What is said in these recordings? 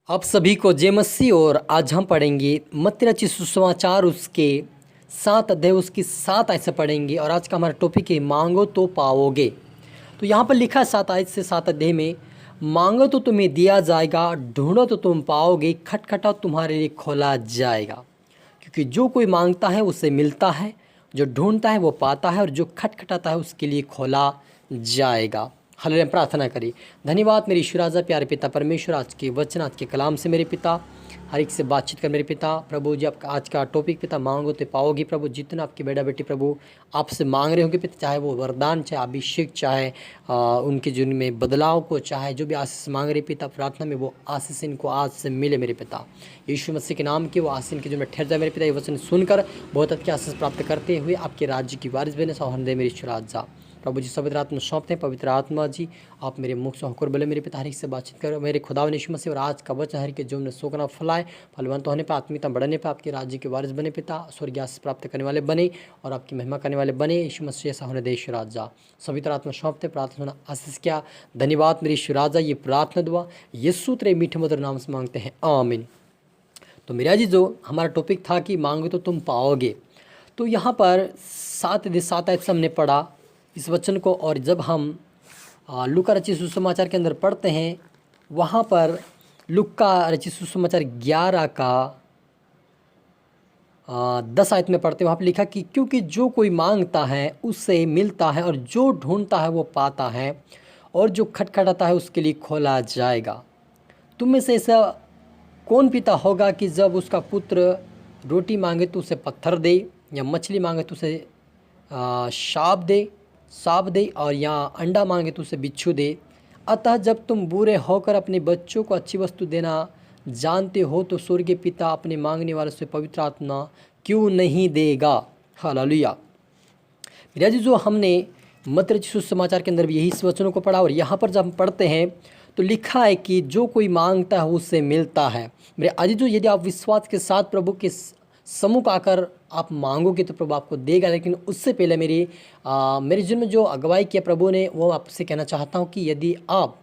आप सभी को जय मसीह। और आज हम पढ़ेंगे मत्ती रचित सुसमाचार उसके 7 अध्याय उसकी 7 आयत से पढ़ेंगे। और आज का हमारा टॉपिक है मांगो तो पाओगे। तो यहाँ पर लिखा है 7 आयत से 7 अध्याय में, मांगो तो तुम्हें दिया जाएगा, ढूंढो तो तुम पाओगे, खटखटाओ तुम्हारे लिए खोला जाएगा। क्योंकि जो कोई मांगता है उसे मिलता है, जो ढूंढता है वो पाता है, और जो खटखटाता है उसके लिए खोला जाएगा। हालेलुया। प्रार्थना करिए। धन्यवाद मेरे ईश्वर राजा, प्यारे पिता परमेश्वर, आज के वचन, आज के कलाम से मेरे पिता हर एक से बातचीत कर मेरे पिता। प्रभु जी आपका आज का टॉपिक पिता मांगो तो पाओगे। प्रभु जितना आपके बेटा बेटी प्रभु आपसे मांग रहे होंगे पिता, चाहे वो वरदान, चाहे अभिषेक, चाहे उनके जीवन में बदलाव को, चाहे जो भी आशीष मांग रहे पिता, प्रार्थना में वो आशीष इनको आज से मिले मेरे पिता। यीशु मसीह के नाम के वो आशीष इनके जीवन में ठहर जाए मेरे पिता। ये वचन सुनकर बहुत अच्छी आशीष प्राप्त करते हुए आपके राज्य की वारिस बने सौहृदय मेरे ईश्वर राजा। प्रभु जी पवित्र आत्मा सौंपते हैं। पवित्र आत्मा जी आप मेरे मुख से होकर बोले मेरे पिता, हर एक से बातचीत करो मेरे खुदावन यीशु मसीह। और आज का वचन हर के जो ने सोकना फलाए, फलवंत होने पर, आत्मीयता बढ़ने पर, आपके राज्य के वारिस बने पिता, स्वर्गीय आशीष प्राप्त करने वाले बने और आपकी महिमा करने वाले बने। यीशु मसीह ऐसा होने दे ईश्वर राजा। पवित्र आत्मा सौंपते, प्रार्थना आशीष क्या। धन्यवाद मेरे ईश्वर राजा। ये प्रार्थना दुआ यीशु तेरे मीठे मधुर नाम से मांगते हैं, आमीन। तो मेरा जी जो हमारा टॉपिक था कि मांगो तो तुम पाओगे, तो यहाँ पर 7 आयत से हमने पढ़ा इस वचन को। और जब हम लूका रचित सुसमाचार के अंदर पढ़ते हैं, वहाँ पर लूका रचित सुसमाचार 11 का 10 आयत में पढ़ते हैं, वहाँ पर लिखा कि क्योंकि जो कोई मांगता है उससे मिलता है, और जो ढूंढता है वो पाता है, और जो खटखटाता है उसके लिए खोला जाएगा। तुम में से ऐसा कौन पिता होगा कि जब उसका पुत्र रोटी मांगे तो उसे पत्थर दे, या मछली मांगे तो उसे सांप दे, और या अंडा मांगे तो उसे बिच्छू दे। अतः जब तुम बुरे होकर अपने बच्चों को अच्छी वस्तु देना जानते हो, तो स्वर्गीय पिता अपने मांगने वालों से पवित्र आत्मा क्यों नहीं देगा। हालेलुया। मेरा जी जो हमने मत्ती रचित सुसमाचार के अंदर भी यही इस वचनों को पढ़ा। और यहाँ पर जब हम पढ़ते हैं तो लिखा है कि जो कोई मांगता है उससे मिलता है। मेरे आज जो यदि आप विश्वास के साथ प्रभु के सम्मुख आकर आप मांगोगे तो प्रभु आपको देगा। लेकिन उससे पहले मेरे जीवन में जो अगुवाई किया प्रभु ने, वो आपसे कहना चाहता हूँ कि यदि आप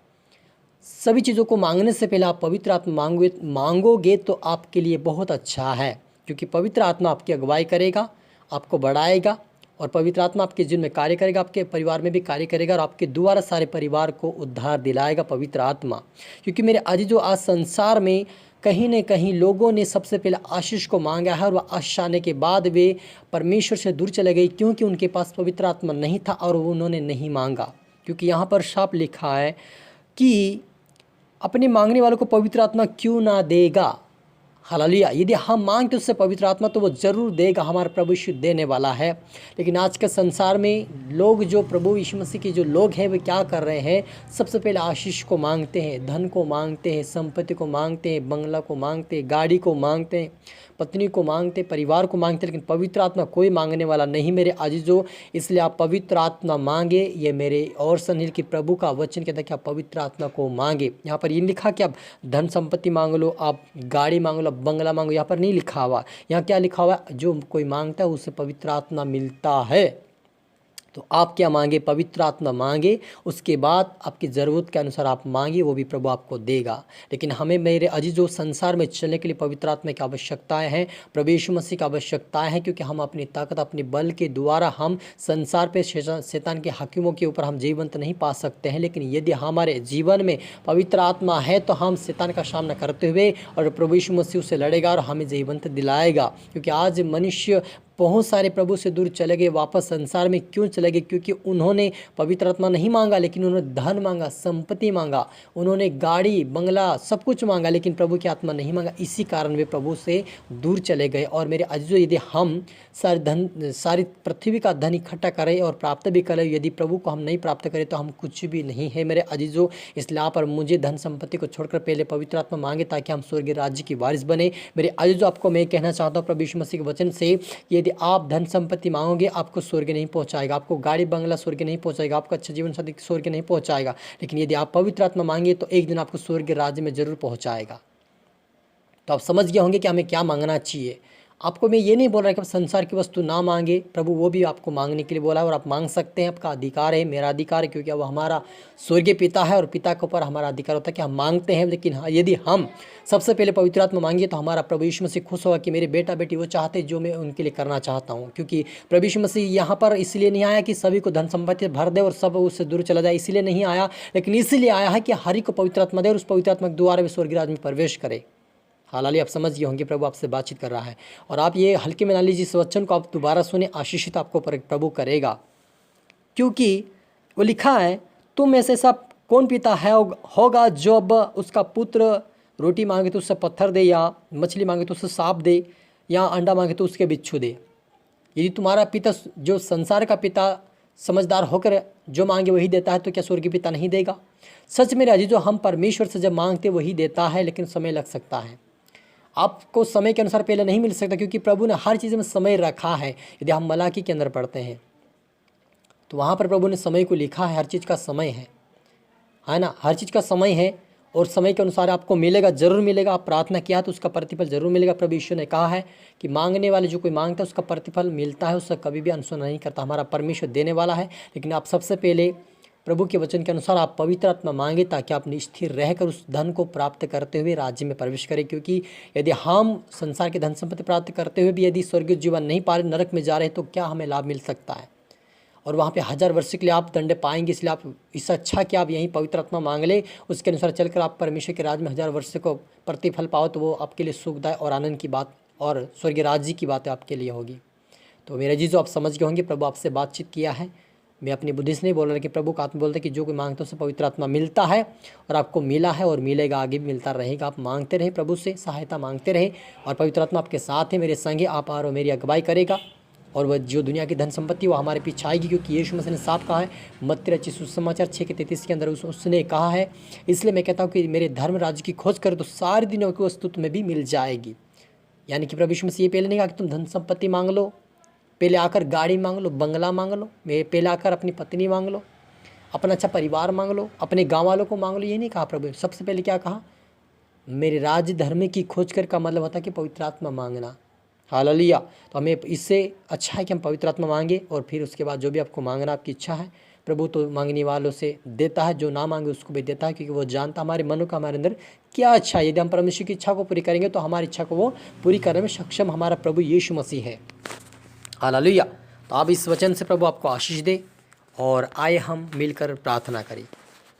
सभी चीज़ों को मांगने से पहले आप पवित्र आत्मा मांगोगे तो आपके लिए बहुत अच्छा है। क्योंकि पवित्र आत्मा आपकी अगुवाई करेगा, आपको बढ़ाएगा, और पवित्र आत्मा आपके जीवन में कार्य करेगा, आपके परिवार में भी कार्य करेगा, और आपके द्वारा सारे परिवार को उद्धार दिलाएगा पवित्र आत्मा। क्योंकि मेरे आज जो आज संसार में कहीं न कहीं लोगों ने सबसे पहले आशीष को मांगा है, और वह आशीष आने के बाद वे परमेश्वर से दूर चले गए, क्योंकि उनके पास पवित्र आत्मा नहीं था और उन्होंने नहीं मांगा। क्योंकि यहाँ पर साफ लिखा है कि अपने मांगने वालों को पवित्र आत्मा क्यों ना देगा। हालेलुया। यदि हम मांगते उससे पवित्र आत्मा तो वो जरूर देगा, हमारा प्रभु यीशु देने वाला है। लेकिन आज के संसार में लोग, जो प्रभु यीशु मसीह के जो लोग हैं, वे क्या कर रहे हैं, सबसे पहले आशीष को मांगते हैं, धन को मांगते हैं, संपत्ति को मांगते हैं, बंगला को मांगते हैं, गाड़ी को मांगते हैं, पत्नी को मांगते, परिवार को मांगते, लेकिन पवित्र आत्मा कोई मांगने वाला नहीं मेरे अजीजों। इसलिए आप पवित्र आत्मा मांगे। ये मेरे और सनील की प्रभु का वचन कहता है कि आप पवित्र आत्मा को मांगे। यहाँ पर ये लिखा कि आप धन संपत्ति मांग लो, आप गाड़ी मांग लो, बंगला मांगो, यहाँ पर नहीं लिखा हुआ। यहाँ क्या लिखा हुआ, जो कोई मांगता है उसे पवित्र आत्मा मिलता है। तो आप क्या मांगे, पवित्र आत्मा मांगे, उसके बाद आपकी ज़रूरत के अनुसार आप मांगे, वो भी प्रभु आपको देगा। लेकिन हमें मेरे अजीजों संसार में चलने के लिए पवित्र आत्मा की आवश्यकताएं हैं, प्रभु यीशु मसीह की आवश्यकताएं हैं। क्योंकि हम अपनी ताकत, अपने बल के द्वारा हम संसार पे शैतान के हाकिमों के ऊपर हम जीवंत नहीं पा सकते हैं। लेकिन यदि हमारे जीवन में पवित्र आत्मा है तो हम शैतान का सामना करते हुए, और प्रभु यीशु मसीह उससे लड़ेगा और हमें जीवंत दिलाएगा। क्योंकि आज मनुष्य बहुत सारे प्रभु से दूर चले गए, वापस संसार में क्यों चले गए, क्योंकि उन्होंने पवित्र आत्मा नहीं मांगा, लेकिन उन्होंने धन मांगा, संपत्ति मांगा, उन्होंने गाड़ी बंगला सब कुछ मांगा, लेकिन प्रभु की आत्मा नहीं मांगा। इसी कारण वे प्रभु से दूर चले गए। और मेरे अजीजों, यदि हम सारी पृथ्वी का धन इकट्ठा करें और प्राप्त भी करें, यदि प्रभु को हम नहीं प्राप्त करें तो हम कुछ भी नहीं है मेरे अजीजों। इसलिए आप और मुझे धन संपत्ति को छोड़कर पहले पवित्र आत्मा मांगे, ताकि हम स्वर्गीय राज्य की वारिस बने। मेरे अजीजों, आपको मैं कहना चाहता हूँ प्रभु यीशु मसीह के वचन से, यदि आप धन संपत्ति मांगोगे आपको स्वर्ग नहीं पहुंचाएगा, आपको गाड़ी बंगला स्वर्ग नहीं पहुंचाएगा, आपको अच्छा जीवन साथी स्वर्ग नहीं पहुंचाएगा। लेकिन यदि आप पवित्र आत्मा मांगे तो एक दिन आपको स्वर्ग राज्य में जरूर पहुंचाएगा। तो आप समझ गए होंगे कि हमें क्या मांगना चाहिए। आपको मैं ये नहीं बोल रहा कि आप संसार की वस्तु ना मांगे, प्रभु वो भी आपको मांगने के लिए बोला है और आप मांग सकते हैं, आपका अधिकार है, मेरा अधिकार है, क्योंकि अब हमारा स्वर्गीय पिता है और पिता के ऊपर हमारा अधिकार होता है कि हम मांगते हैं। लेकिन हाँ, यदि हम सबसे पहले पवित्र आत्मा मांगे तो हमारा प्रभु यीशु मसीह खुश होगा कि मेरे बेटा बेटी वो चाहते जो मैं उनके लिए करना चाहता हूँ। क्योंकि प्रभु यीशु मसीह यहाँ पर इसलिए नहीं आया कि सभी को धन संपत्ति भर दे और सब उससे दूर चला जाए, इसलिए नहीं आया, लेकिन इसलिए आया है कि हर एक को पवित्र आत्मा दे और उस पवित्र आत्मा के द्वारा वे स्वर्गीय राज्य में प्रवेश करे। हालांकि आप समझ गए होंगे प्रभु आपसे बातचीत कर रहा है, और आप ये हल्के में ना लीजिए इस वचन को, आप दोबारा सुने, आशीषित आपको प्रभु करेगा। क्योंकि वो लिखा है, तुम में से ऐसा कौन पिता है होगा जो अब उसका पुत्र रोटी मांगे तो उससे पत्थर दे, या मछली मांगे तो उससे सांप दे, या अंडा मांगे तो उसके बिच्छू दे। यदि तुम्हारा पिता जो संसार का पिता समझदार होकर जो मांगे वही देता है, तो क्या स्वर्गीय पिता नहीं देगा? सच में राजी, जो हम परमेश्वर से जब मांगते वही देता है, लेकिन समय लग सकता है। आपको समय के अनुसार पहले नहीं मिल सकता, क्योंकि प्रभु ने हर चीज़ में समय रखा है। यदि हम मलाकी के अंदर पढ़ते हैं तो वहाँ पर प्रभु ने समय को लिखा है, हर चीज़ का समय है ना, हर चीज़ का समय है, और समय के अनुसार आपको मिलेगा, ज़रूर मिलेगा। आप प्रार्थना किया तो उसका प्रतिफल जरूर मिलेगा। प्रभु यीशु ने कहा है कि मांगने वाले जो कोई मांगता है उसका प्रतिफल मिलता है, उसका कभी भी अनसुना नहीं करता। हमारा परमेश्वर देने वाला है, लेकिन आप सबसे पहले प्रभु के वचन के अनुसार आप पवित्र आत्मा मांगे, ताकि आप स्थिर रहकर उस धन को प्राप्त करते हुए राज्य में प्रवेश करें। क्योंकि यदि हम संसार की धन संपत्ति प्राप्त करते हुए भी यदि स्वर्गीय जीवन नहीं पा रहे, नरक में जा रहे, तो क्या हमें लाभ मिल सकता है? और वहाँ पे 1000 वर्ष के लिए आप दंड पाएंगे। इसलिए आप इससे अच्छा कि आप यहीं पवित्र आत्मा मांग ले, उसके अनुसार चलकर आप परमेश्वर के राज्य में 1000 वर्ष को प्रतिफल पाओ, तो वो आपके लिए सुखदायक और आनंद की बात और स्वर्गीय राज्य की बात आपके लिए होगी। तो मेरे जी, जो आप समझ गए होंगे, प्रभु आपसे बातचीत किया है। मैं अपनी बुद्धि से नहीं बोल रहा कि प्रभु का आत्मा बोलता है कि जो कोई मांगता है उसे पवित्र आत्मा मिलता है, और आपको मिला है और मिलेगा, आगे भी मिलता रहेगा। आप मांगते रहे, प्रभु से सहायता मांगते रहे, और पवित्र आत्मा आपके साथ है, मेरे संगे आप आ रहे हो, मेरी अगुवाई करेगा। और वह जो दुनिया की धन संपत्ति वो हमारे पीछे आएगी, क्योंकि यीशु मसीह ने साफ कहा है मत्ती रचित सुसमाचार 6:33 के अंदर उसने कहा है। इसलिए मैं कहता हूँ कि मेरे धर्म राज्य की खोज करो तो सारी दुनिया की वस्तु तुम्हें भी मिल जाएगी। यानी कि प्रभु यीशु मसीह ये पहले नहीं कहा कि तुम धन संपत्ति मांग लो, पहले आकर गाड़ी मांग लो, बंगला मांग लो, मैं पहले आकर अपनी पत्नी मांग लो, अपना अच्छा परिवार मांग लो, अपने गाँव वालों को मांग लो। ये नहीं कहा प्रभु। सबसे पहले क्या कहा? मेरे राज्य धर्म की खोज कर का मतलब होता है कि पवित्र आत्मा मांगना। हालेलुया। तो हमें इससे अच्छा है कि हम पवित्र आत्मा मांगे, और फिर उसके बाद जो भी आपको मांगना आपकी इच्छा है, प्रभु तो मांगने वालों से देता है, जो ना मांगे उसको भी देता है, क्योंकि वो जानता हमारे मनों का हमारे अंदर क्या अच्छा है। यदि हम परमेश्वर की इच्छा को पूरी करेंगे तो हमारी इच्छा को वो पूरी करने में सक्षम हमारा प्रभु यीशु मसीह है। हालेलुया। तो आप इस वचन से प्रभु आपको आशीष दे, और आए हम मिलकर प्रार्थना करें।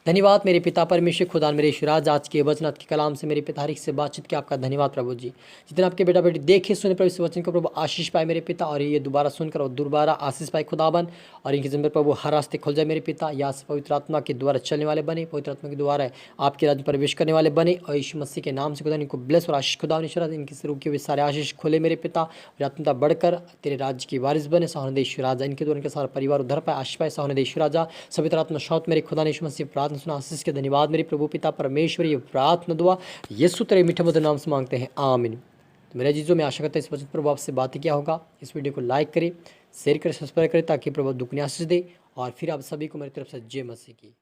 धन्यवाद मेरे पिता परमेश्वर खुदा, मेरे ईश्वराज, आज के वचन के कलाम से मेरे पिता से बातचीत किया, आपका धन्यवाद प्रभु जी। जितने आपके बेटा बेटी देखे सुने प्रभु इस वचन को प्रभु आशीष पाए मेरे पिता, और ये दोबारा सुनकर और दोबारा आशीष पाए खुदाबन, और इनके ज़िम्मे प्रभु हर रास्ते खुल जाए मेरे पिता। या पवित्र आत्मा के द्वारा चलने वाले बने, पवित्र आत्मा के द्वारा आपके राज्य में प्रवेश करने वाले बने, और यीशु मसीह के नाम से खुदा इनको ब्लेस और आशीष खुदा ईश्वराज, इनके से रुके हुए सारे आशीष खोले मेरे पिता, और आत्मता बढ़कर तेरे राज्य की वारिस बने। सहोने ईश्वराजा, इनके द्वारा इनके सारा परिवार उधर पाए, आशीष पाए। सहोने ईश्वराजा, पवित्र आत्मा शौत मेरे खुदा ने यीशु मसीह प्रार्थना सुना, आशीष के धन्यवाद मेरे प्रभु पिता परमेश्वर। ये प्रार्थना दुआ यीशु तेरे मीठे मधुर नाम से मांगते हैं, आमीन। तो मेरे जीजों, मैं आशा करता हूं इस वचन प्रभु आपसे बात किया होगा। इस वीडियो को लाइक करें, शेयर करें, सब्सक्राइब करें, ताकि प्रभु दुगनी आशीष दे। और फिर आप सभी को मेरी तरफ से जय मसीह की।